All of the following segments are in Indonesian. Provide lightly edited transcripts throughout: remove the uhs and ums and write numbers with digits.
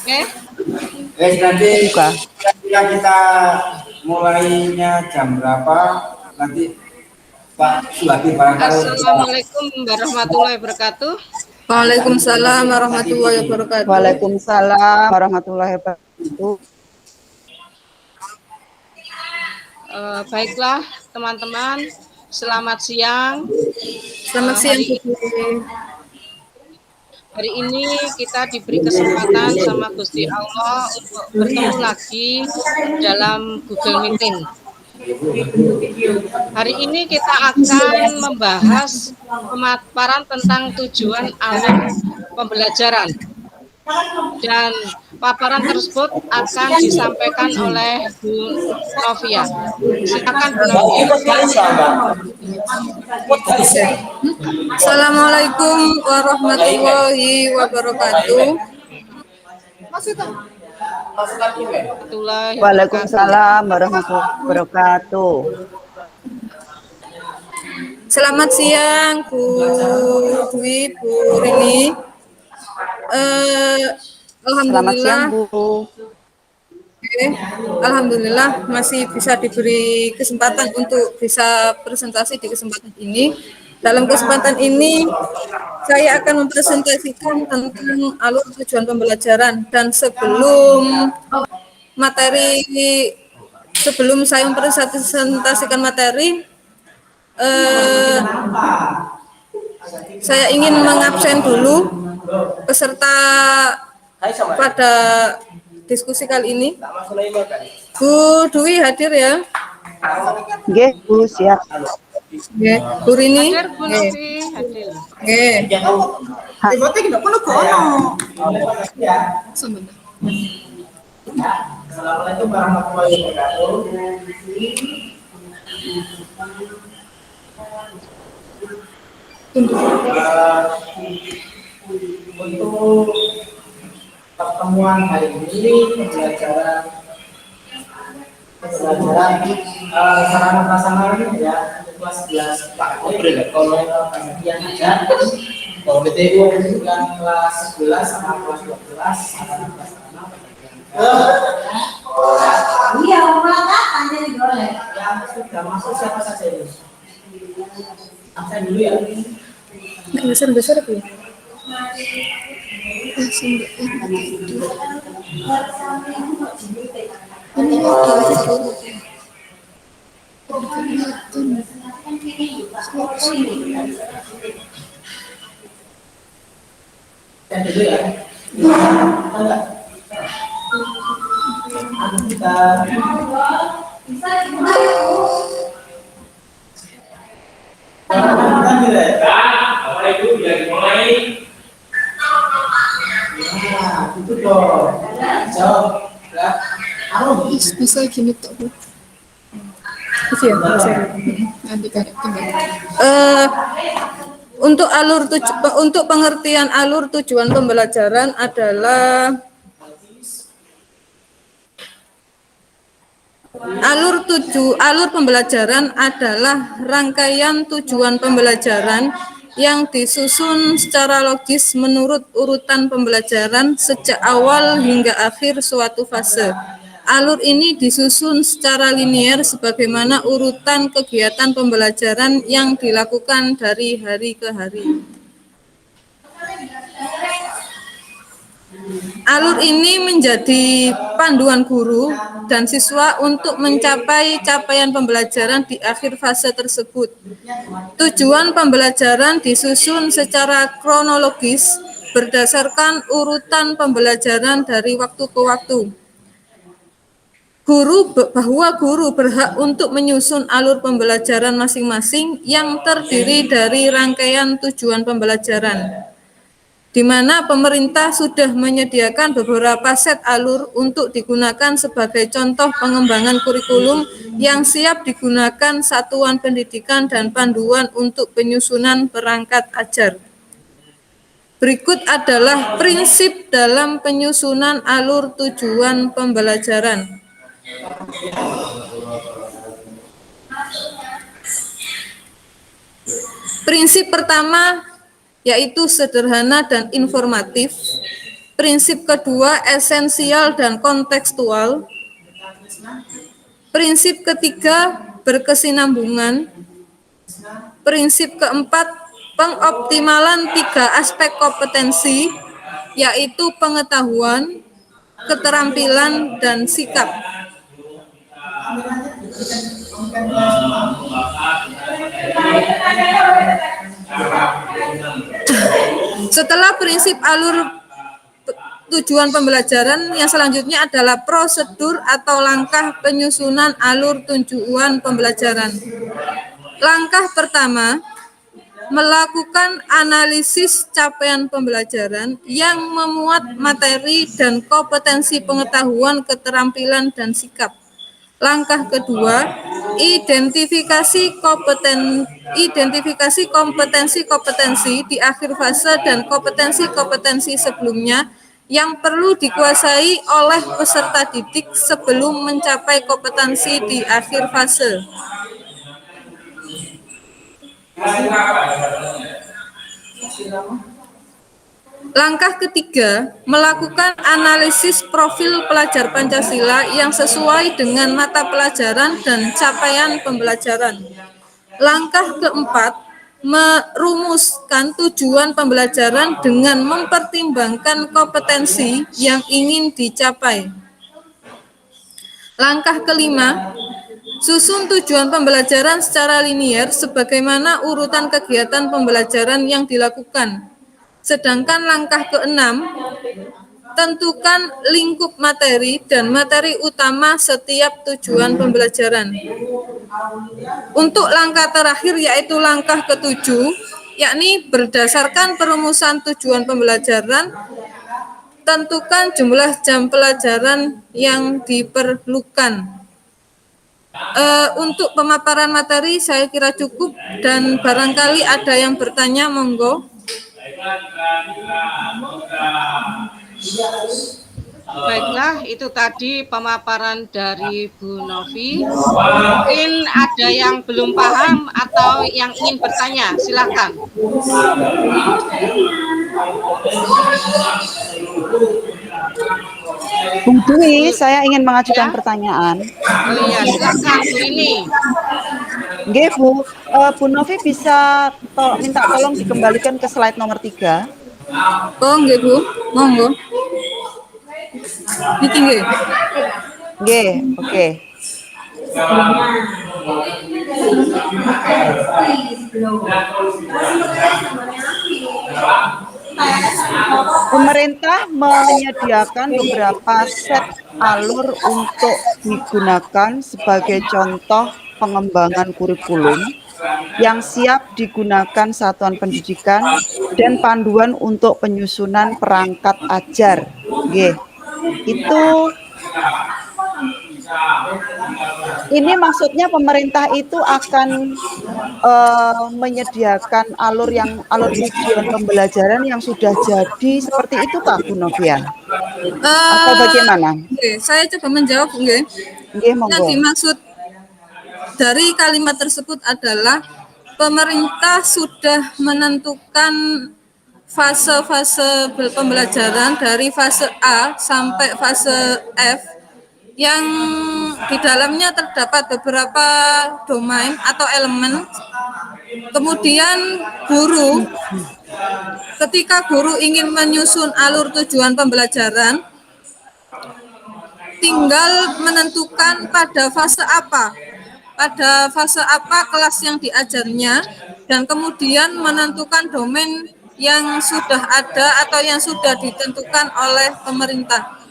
Oke. Nanti Buka. kita mulainya jam berapa? Nanti Pak Suhadi barangkali. Assalamualaikum warahmatullahi wabarakatuh. Waalaikumsalam warahmatullahi wabarakatuh. Waalaikumsalam warahmatullahi wabarakatuh. Baiklah teman-teman, selamat siang. Selamat siang, Bu. Hari ini kita diberi kesempatan sama Gusti Allah untuk bertemu lagi dalam Google Meeting. Hari ini kita akan membahas pemaparan tentang tujuan alur pembelajaran. Dan paparan tersebut akan disampaikan oleh Bu Novia. Silakan Bu Novia. Assalamualaikum warahmatullahi wabarakatuh. Waalaikumsalam warahmatullahi wabarakatuh. Selamat siang, Bu Dwi, Bu Rini. Selamat siang, Alhamdulillah. Bu. Alhamdulillah masih bisa diberi kesempatan untuk bisa presentasi di kesempatan ini. Dalam kesempatan ini saya akan mempresentasikan tentang alur tujuan pembelajaran, dan sebelum saya mempresentasikan materi, saya ingin mengabsen dulu peserta pada diskusi kali ini. Bu Dwi hadir ya? Nggih, Bu, siap. Nggih. Bu Rini? Hadir Bu Novi, hadir. Nggih. Assalamualaikum warahmatullahi wabarakatuh. Untuk pertemuan hari ini pembelajaran sarana prasarana ya untuk kelas 11 Pak April. Kalau yang ada BTU yang kelas 11 sama kelas 12 sarana prasarana. Iya, maka tanya di boleh. Yang sudah masuk siapa saja ini? Absen dulu ya. Besar Bu. Absen dulu ya. Enggak. Kita itu dong. Jawab. Bisa gini tuh Bu. Iya, nanti untuk pengertian alur tujuan pembelajaran adalah alur pembelajaran adalah rangkaian tujuan pembelajaran yang disusun secara logis menurut urutan pembelajaran sejak awal hingga akhir suatu fase. Alur ini disusun secara linier sebagaimana urutan kegiatan pembelajaran yang dilakukan dari hari ke hari. Alur ini menjadi panduan guru dan siswa untuk mencapai capaian pembelajaran di akhir fase tersebut. Tujuan pembelajaran disusun secara kronologis berdasarkan urutan pembelajaran dari waktu ke waktu. Guru berhak untuk menyusun alur pembelajaran masing-masing yang terdiri dari rangkaian tujuan pembelajaran, di mana pemerintah sudah menyediakan beberapa set alur untuk digunakan sebagai contoh pengembangan kurikulum yang siap digunakan satuan pendidikan dan panduan untuk penyusunan perangkat ajar. Berikut adalah prinsip dalam penyusunan alur tujuan pembelajaran. Prinsip pertama yaitu sederhana dan informatif. Prinsip kedua, esensial dan kontekstual. Prinsip ketiga, berkesinambungan. Prinsip keempat, pengoptimalan 3 aspek kompetensi, yaitu pengetahuan, keterampilan, dan sikap. Setelah prinsip alur tujuan pembelajaran, yang selanjutnya adalah prosedur atau langkah penyusunan alur tujuan pembelajaran. Langkah pertama, melakukan analisis capaian pembelajaran yang memuat materi dan kompetensi pengetahuan, keterampilan, dan sikap. Langkah kedua, identifikasi kompetensi di akhir fase dan kompetensi-kompetensi sebelumnya yang perlu dikuasai oleh peserta didik sebelum mencapai kompetensi di akhir fase. Langkah ketiga, melakukan analisis profil pelajar Pancasila yang sesuai dengan mata pelajaran dan capaian pembelajaran. Langkah keempat, merumuskan tujuan pembelajaran dengan mempertimbangkan kompetensi yang ingin dicapai. Langkah kelima, susun tujuan pembelajaran secara linier sebagaimana urutan kegiatan pembelajaran yang dilakukan. Sedangkan langkah keenam, tentukan lingkup materi dan materi utama setiap tujuan pembelajaran. Untuk langkah terakhir yaitu langkah ketujuh, yakni berdasarkan perumusan tujuan pembelajaran, tentukan jumlah jam pelajaran yang diperlukan. Untuk pemaparan materi saya kira cukup, dan barangkali ada yang bertanya, monggo. Baiklah, itu tadi pemaparan dari Bu Novi. Mungkin ada yang belum paham atau yang ingin bertanya, silakan. Bung Dwi, saya ingin mengajukan pertanyaan. Oh iya, silakan Bu Rini. Nggih, Bu. Bu Novi bisa minta tolong dikembalikan ke slide nomor 3. Oh, nggih Bu, monggo. Niki nggih. Nggih, oke. Pemerintah menyediakan beberapa set alur untuk digunakan sebagai contoh pengembangan kurikulum yang siap digunakan satuan pendidikan dan panduan untuk penyusunan perangkat ajar. Nggih. Ini maksudnya pemerintah itu akan menyediakan alur tujuan pembelajaran yang sudah jadi seperti itu, Kak Bu Novia? Atau bagaimana? Oke, saya coba menjawab, nggih. Nggih, monggo. Yang dimaksud dari kalimat tersebut adalah pemerintah sudah menentukan fase-fase pembelajaran dari fase A sampai fase F yang di dalamnya terdapat beberapa domain atau elemen. Kemudian ketika guru ingin menyusun alur tujuan pembelajaran, tinggal menentukan pada fase apa kelas yang diajarnya, dan kemudian menentukan domain yang sudah ada atau yang sudah ditentukan oleh pemerintah.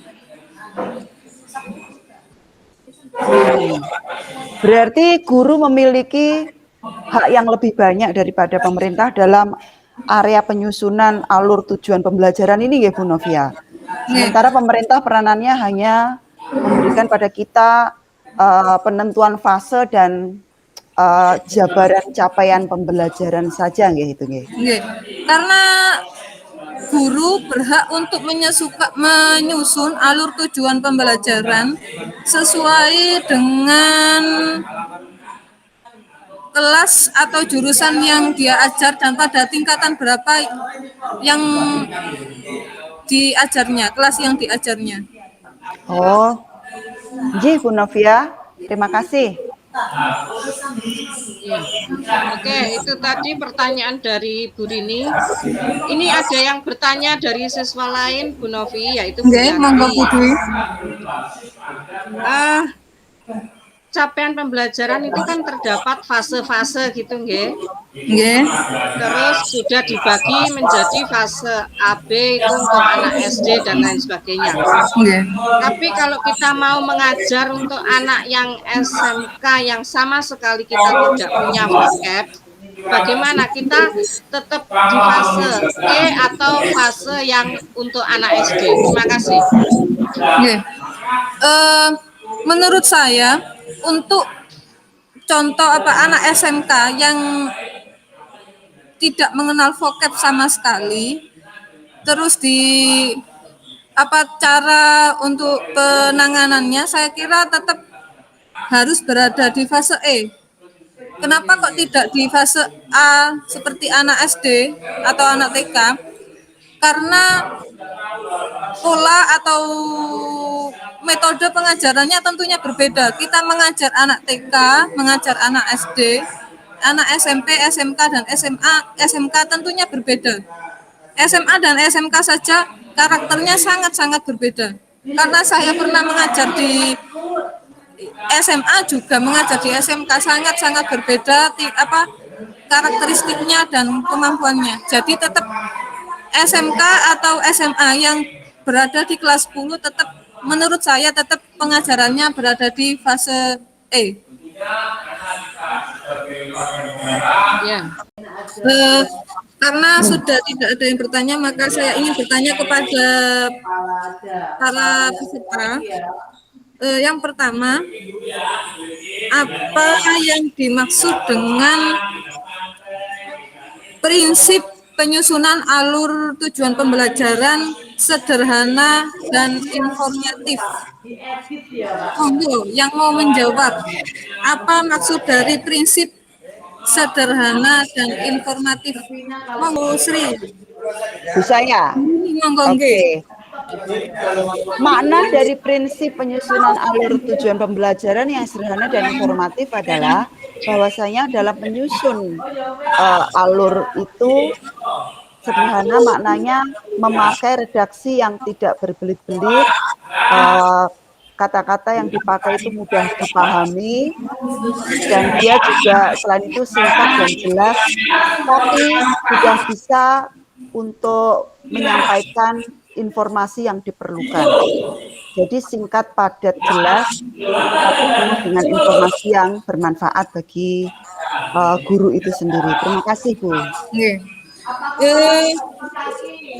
Berarti guru memiliki hak yang lebih banyak daripada pemerintah dalam area penyusunan alur tujuan pembelajaran ini, ya Bu Novia. Sementara pemerintah peranannya hanya memberikan pada kita penentuan fase dan jabaran capaian pembelajaran saja, gitu. Karena guru berhak untuk menyusun alur tujuan pembelajaran sesuai dengan kelas atau jurusan yang dia ajar dan pada tingkatan berapa yang diajarnya, kelas yang diajarnya. Oh, nggih Bu Novia, terima kasih. Ya. Oke, itu tadi pertanyaan dari Bu Rini. Ini ada yang bertanya dari siswa lain, Bu Novi, yaitu Bu Nggih, monggo Yanti. Bu Dwi. Capaian pembelajaran itu kan terdapat fase-fase gitu, nggih. Nggih. Terus sudah dibagi menjadi fase AB itu untuk anak SD dan lain sebagainya. Nggih. Tapi kalau kita mau mengajar untuk anak yang SMK yang sama sekali kita tidak punya vocab, bagaimana kita tetap di fase E atau fase yang untuk anak SD? Terima kasih. Nggih. Menurut saya untuk contoh anak SMK yang tidak mengenal vocab sama sekali, terus cara untuk penanganannya saya kira tetap harus berada di fase E. Kenapa kok tidak di fase A seperti anak SD atau anak TK? Karena pola atau metode pengajarannya tentunya berbeda. Kita mengajar anak TK, mengajar anak SD, anak SMP, SMK, dan SMK tentunya berbeda. SMA dan SMK saja karakternya sangat-sangat berbeda. Karena saya pernah mengajar di SMA juga mengajar di SMK sangat-sangat berbeda karakteristiknya dan kemampuannya. Jadi tetap SMK atau SMA yang berada di kelas 10 tetap menurut saya tetap pengajarannya berada di fase E. Ya. Karena sudah tidak ada yang bertanya, maka saya ingin bertanya kepada para peserta. Yang pertama, apa yang dimaksud dengan prinsip penyusunan alur tujuan pembelajaran sederhana dan informatif? Monggo yang mau menjawab, apa maksud dari prinsip sederhana dan informatif? Monggo Sri. Bu saya. Monggo nggih. Makna dari prinsip penyusunan alur tujuan pembelajaran yang sederhana dan informatif adalah bahwasanya dalam menyusun alur itu sederhana, maknanya memakai redaksi yang tidak berbelit-belit, kata-kata yang dipakai itu mudah dipahami, dan dia juga selain itu singkat dan jelas, tapi sudah bisa untuk menyampaikan informasi yang diperlukan. Jadi singkat, padat, jelas, tapi penuh dengan informasi yang bermanfaat bagi guru itu sendiri. Terima kasih, Bu.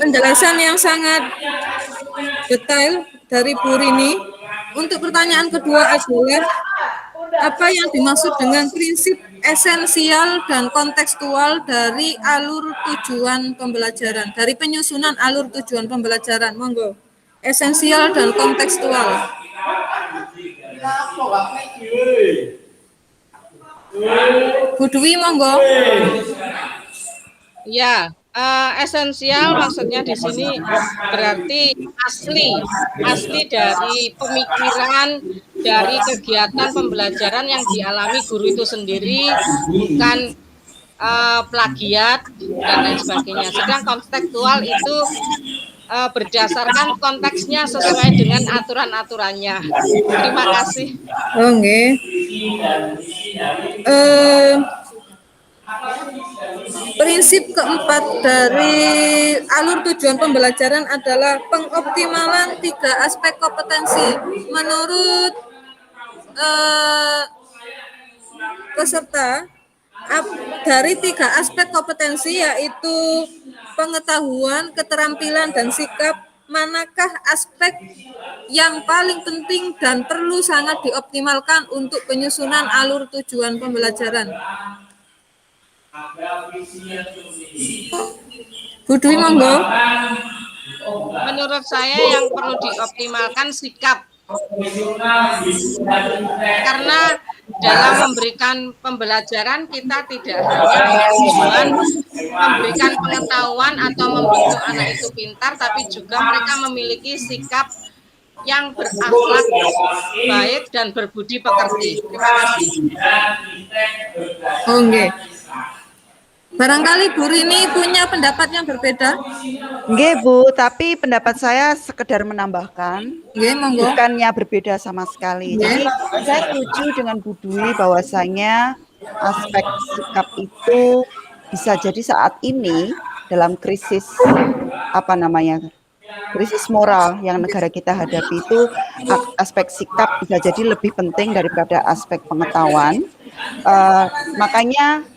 Penjelasan yang sangat detail dari Bu Rini. Untuk pertanyaan kedua adalah apa yang dimaksud dengan prinsip esensial dan kontekstual dari alur tujuan pembelajaran, dari penyusunan alur tujuan pembelajaran? Monggo. Esensial dan kontekstual. Bu Dwi, monggo. Ya, esensial maksudnya di sini berarti asli dari pemikiran, dari kegiatan pembelajaran yang dialami guru itu sendiri, bukan plagiat dan lain sebagainya. Sedang kontekstual itu berdasarkan konteksnya sesuai dengan aturan-aturannya. Terima kasih. Oke. Prinsip keempat dari alur tujuan pembelajaran adalah pengoptimalan 3 aspek kompetensi. Menurut peserta, dari 3 aspek kompetensi yaitu pengetahuan, keterampilan, dan sikap, manakah aspek yang paling penting dan perlu sangat dioptimalkan untuk penyusunan alur tujuan pembelajaran? Bu Dwi, monggo. Menurut saya yang perlu dioptimalkan sikap. Karena dalam memberikan pembelajaran kita tidak hanya bertujuan memberikan pengetahuan atau membentuk anak itu pintar, tapi juga mereka memiliki sikap yang berakhlak baik dan berbudi pekerti. Terima kasih. Oke. Barangkali Bu Rini punya pendapat yang berbeda? Nggih, Bu, tapi pendapat saya sekedar menambahkan, Nggih, monggo. bukannya berbeda sama sekali. Jadi saya setuju dengan Bu Dwi bahwasanya aspek sikap itu bisa jadi saat ini dalam krisis krisis moral yang negara kita hadapi itu aspek sikap bisa jadi lebih penting daripada aspek pengetahuan. Makanya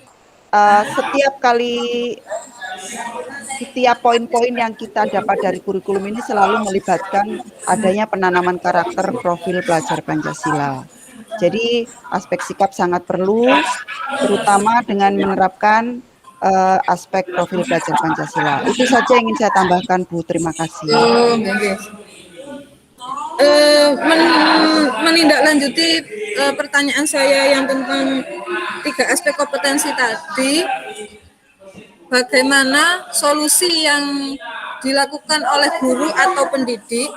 setiap poin-poin yang kita dapat dari kurikulum ini selalu melibatkan adanya penanaman karakter profil pelajar Pancasila. Jadi aspek sikap sangat perlu, terutama dengan menerapkan aspek profil pelajar Pancasila. Itu saja yang ingin saya tambahkan, Bu. Terima kasih. Menindaklanjuti pertanyaan saya yang tentang 3 aspek kompetensi tadi, bagaimana solusi yang dilakukan oleh guru atau pendidik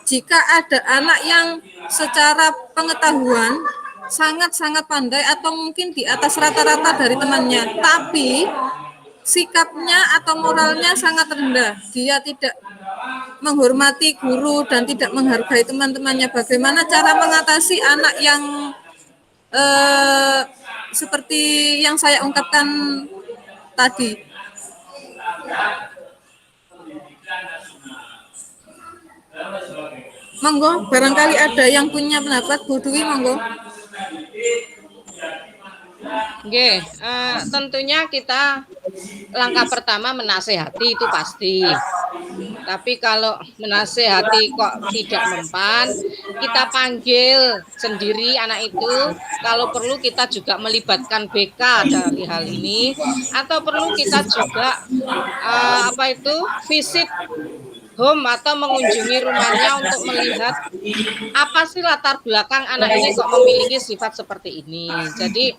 jika ada anak yang secara pengetahuan sangat-sangat pandai atau mungkin di atas rata-rata dari temannya, tapi sikapnya atau moralnya sangat rendah. Dia tidak menghormati guru dan tidak menghargai teman-temannya. Bagaimana cara mengatasi anak yang seperti yang saya ungkapkan tadi? Monggo, barangkali ada yang punya pendapat, Bu Dwi, monggo. Oke, tentunya kita langkah pertama menasehati itu pasti. Tapi kalau menasehati kok tidak mempan, kita panggil sendiri anak itu. Kalau perlu kita juga melibatkan BK dari hal ini, atau perlu kita juga visit home atau mengunjungi rumahnya untuk melihat apa sih latar belakang anak ini kok memiliki sifat seperti ini. Jadi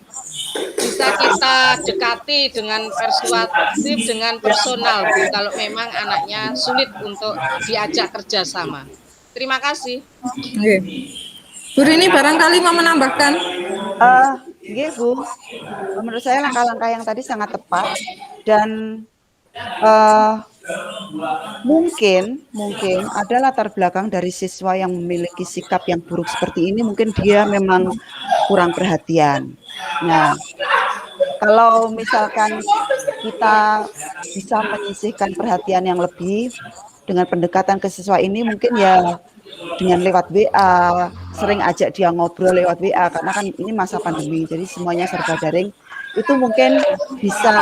bisa kita dekati dengan persuasif, dengan personal, Bu, kalau memang anaknya sulit untuk diajak kerjasama. Terima kasih. Oke. Bu Rini barangkali mau menambahkan? Nggih, Bu. Menurut saya langkah-langkah yang tadi sangat tepat dan mungkin ada latar belakang dari siswa yang memiliki sikap yang buruk seperti ini, mungkin dia memang kurang perhatian. Nah, kalau misalkan kita bisa menyisihkan perhatian yang lebih dengan pendekatan ke siswa ini, mungkin ya dengan lewat WA, sering ajak dia ngobrol lewat WA, karena kan ini masa pandemi, jadi semuanya serba daring, itu mungkin bisa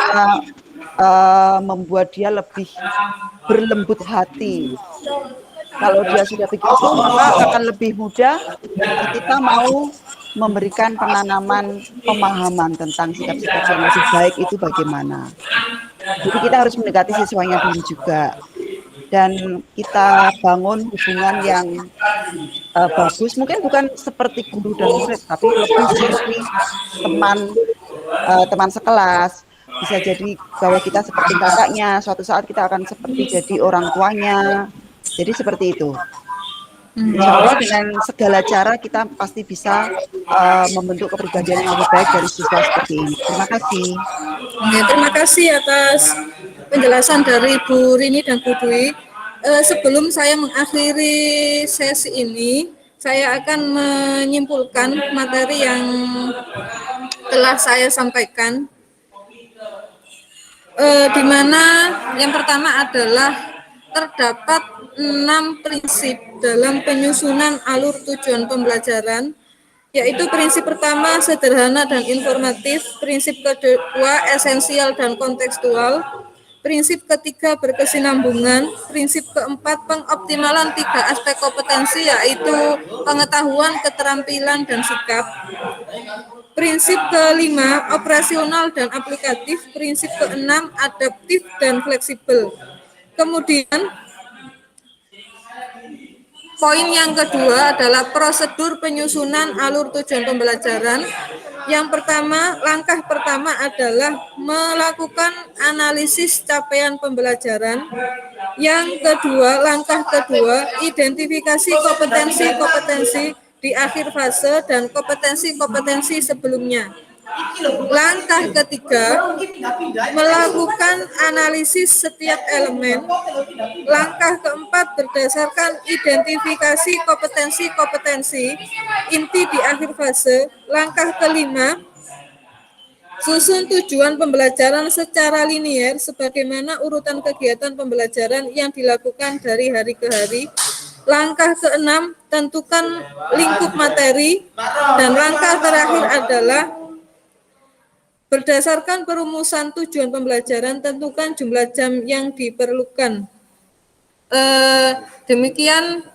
membuat dia lebih berlembut hati. Kalau dia sudah begitu, maka akan lebih mudah kita mau memberikan penanaman pemahaman tentang sikap-sikap yang lebih baik itu bagaimana. Jadi kita harus mendekati siswanya dulu juga. Dan kita bangun hubungan yang bagus, mungkin bukan seperti guru dan murid, tapi lebih seperti teman sekelas. Bisa jadi bahwa kita seperti kakaknya, suatu saat kita akan seperti jadi orang tuanya. Jadi seperti itu. Insya Allah dengan segala cara kita pasti bisa membentuk kepribadian yang lebih baik dari siswa seperti ini. Terima kasih. Terima kasih atas penjelasan dari Bu Rini dan Bu Dwi. Sebelum saya mengakhiri sesi ini, saya akan menyimpulkan materi yang telah saya sampaikan. Di mana yang pertama adalah terdapat 6 prinsip dalam penyusunan alur tujuan pembelajaran, yaitu prinsip pertama sederhana dan informatif, prinsip kedua esensial dan kontekstual, prinsip ketiga berkesinambungan, prinsip keempat pengoptimalan 3 aspek kompetensi yaitu pengetahuan, keterampilan, dan sikap. Prinsip kelima, operasional dan aplikatif. Prinsip keenam, adaptif dan fleksibel. Kemudian, Poin yang kedua adalah prosedur penyusunan alur tujuan pembelajaran. Yang pertama, langkah pertama adalah melakukan analisis capaian pembelajaran. Yang kedua, langkah kedua, identifikasi kompetensi-kompetensi di akhir fase dan kompetensi-kompetensi sebelumnya. Langkah ketiga, melakukan analisis setiap elemen. Langkah keempat, berdasarkan identifikasi kompetensi-kompetensi inti di akhir fase. Langkah kelima, susun tujuan pembelajaran secara linier sebagaimana urutan kegiatan pembelajaran yang dilakukan dari hari ke hari. Langkah keenam, tentukan lingkup materi. Dan langkah terakhir adalah berdasarkan perumusan tujuan pembelajaran, tentukan jumlah jam yang diperlukan. Demikian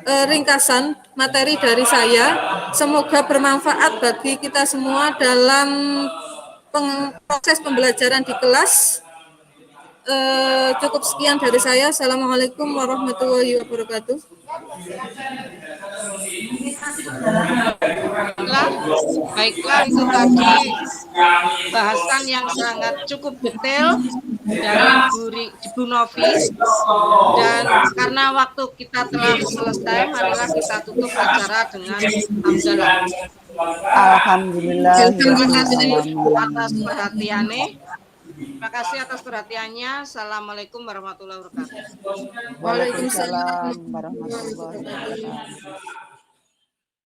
ringkasan materi dari saya. Semoga bermanfaat bagi kita semua dalam proses pembelajaran di kelas. Cukup sekian dari saya. Assalamualaikum warahmatullahi wabarakatuh. Baiklah, itu tadi bahasan yang sangat cukup detail dari Bu Novi. Dan karena waktu kita telah selesai, marilah kita tutup acara dengan hamdalah. Alhamdulillah. Terima kasih atas perhatiannya. Terima kasih atas perhatiannya. Assalamualaikum warahmatullahi wabarakatuh. Waalaikumsalam warahmatullahi wabarakatuh.